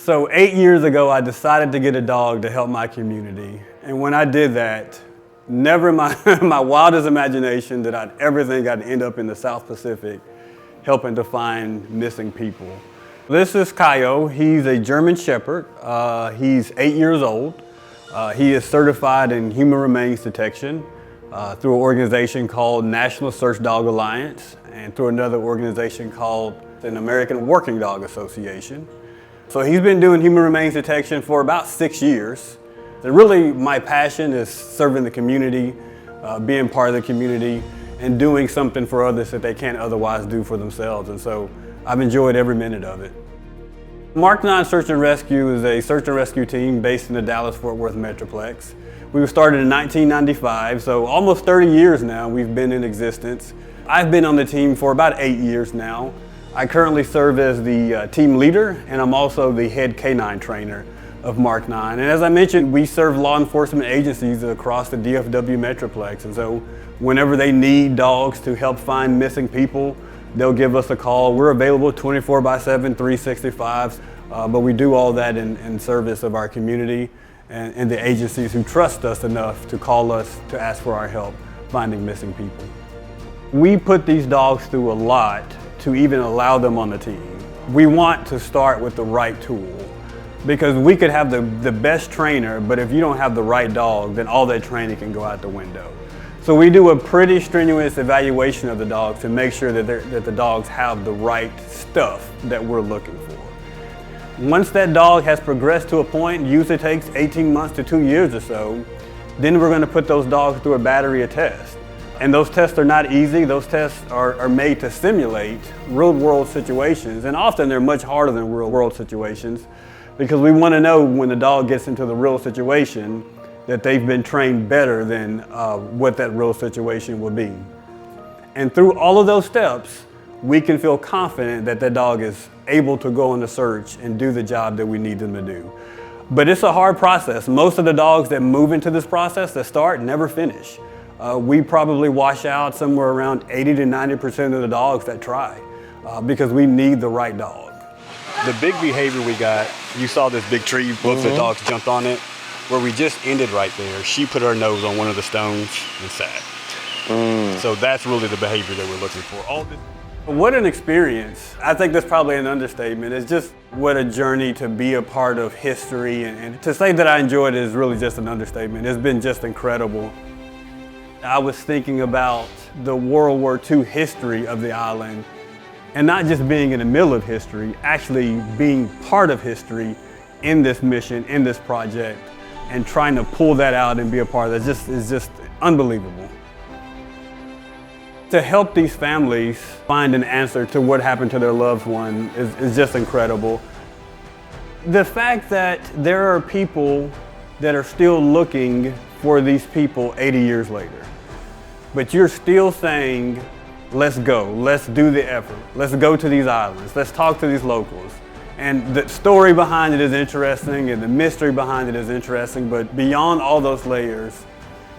So 8 years ago, I decided to get a dog to help my community. And when I did that, never in my wildest imagination did I'd ever think I'd end up in the South Pacific helping to find missing people. This is Kaio. He's a German Shepherd. He's 8 years old. He is certified in human remains detection through an organization called National Search Dog Alliance and through another organization called the American Working Dog Association. So he's been doing human remains detection for about 6 years. And really my passion is serving the community, being part of the community, and doing something for others that they can't otherwise do for themselves. And so I've enjoyed every minute of it. MARK9 Search and Rescue is a search and rescue team based in the Dallas-Fort Worth Metroplex. We were started in 1995, so almost 30 years now we've been in existence. I've been on the team for about 8 years now. I currently serve as the team leader, and I'm also the head K-9 trainer of MARK9. And as I mentioned, we serve law enforcement agencies across the DFW Metroplex. And so whenever they need dogs to help find missing people, they'll give us a call. We're available 24/7, 365, but we do all that in service of our community and the agencies who trust us enough to call us to ask for our help finding missing people. We put these dogs through a lot to even allow them on the team. We want to start with the right tool, because we could have the best trainer, but if you don't have the right dog, then all that training can go out the window. So we do a pretty strenuous evaluation of the dogs to make sure that the dogs have the right stuff that we're looking for. Once that dog has progressed to a point, usually takes 18 months to 2 years or so, then we're going to put those dogs through a battery of tests. And those tests are not easy. Those tests are made to simulate real-world situations, and often they're much harder than real-world situations, because we want to know when the dog gets into the real situation that they've been trained better than what that real situation will be. And through all of those steps, we can feel confident that that dog is able to go on the search and do the job that we need them to do. But it's a hard process. Most of the dogs that move into this process that start never finish. We probably wash out somewhere around 80 to 90% of the dogs that try because we need the right dog. The big behavior we got, you saw this big tree, both the dogs jumped on it. Where we just ended right there, she put her nose on one of the stones and sat. So that's really the behavior that we're looking for. What an experience. I think that's probably an understatement. It's just what a journey to be a part of history. And to say that I enjoyed it is really just an understatement. It's been just incredible. I was thinking about the World War II history of the island, and not just being in the middle of history, actually being part of history in this mission, in this project, and trying to pull that out and be a part of that is just unbelievable. To help these families find an answer to what happened to their loved one is just incredible. The fact that there are people that are still looking for these people 80 years later, but you're still saying, let's go, let's do the effort, let's go to these islands, let's talk to these locals. And the story behind it is interesting, and the mystery behind it is interesting, but beyond all those layers,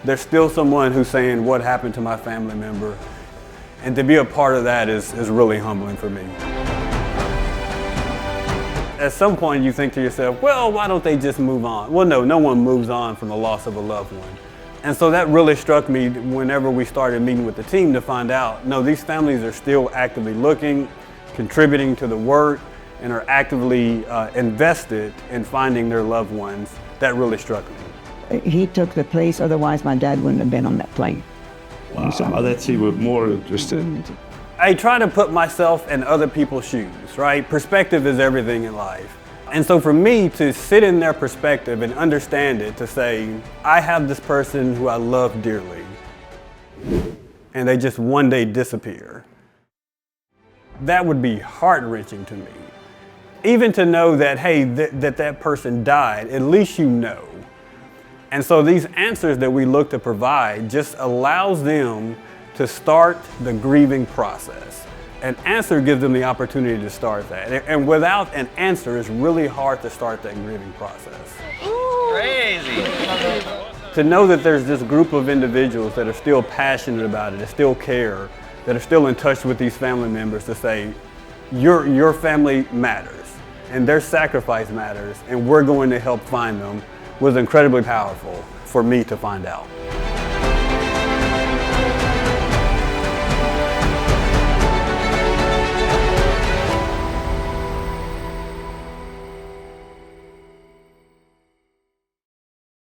there's still someone who's saying, what happened to my family member? And to be a part of that is really humbling for me. At some point you think to yourself, well, why don't they just move on? Well, no one moves on from the loss of a loved one. And so that really struck me whenever we started meeting with the team to find out, no, these families are still actively looking, contributing to the work, and are actively invested in finding their loved ones. That really struck me. He took the place, otherwise my dad wouldn't have been on that plane. Wow, that's even more interesting. I try to put myself in other people's shoes, right? Perspective is everything in life. And so for me to sit in their perspective and understand it, to say, I have this person who I love dearly, and they just one day disappear, that would be heart-wrenching to me. Even to know that, hey, that person died, at least you know. And so these answers that we look to provide just allows them to start the grieving process. An answer gives them the opportunity to start that. And without an answer, it's really hard to start that grieving process. Crazy. To know that there's this group of individuals that are still passionate about it, that still care, that are still in touch with these family members to say, your family matters. and their sacrifice matters, and we're going to help find them, was incredibly powerful for me to find out.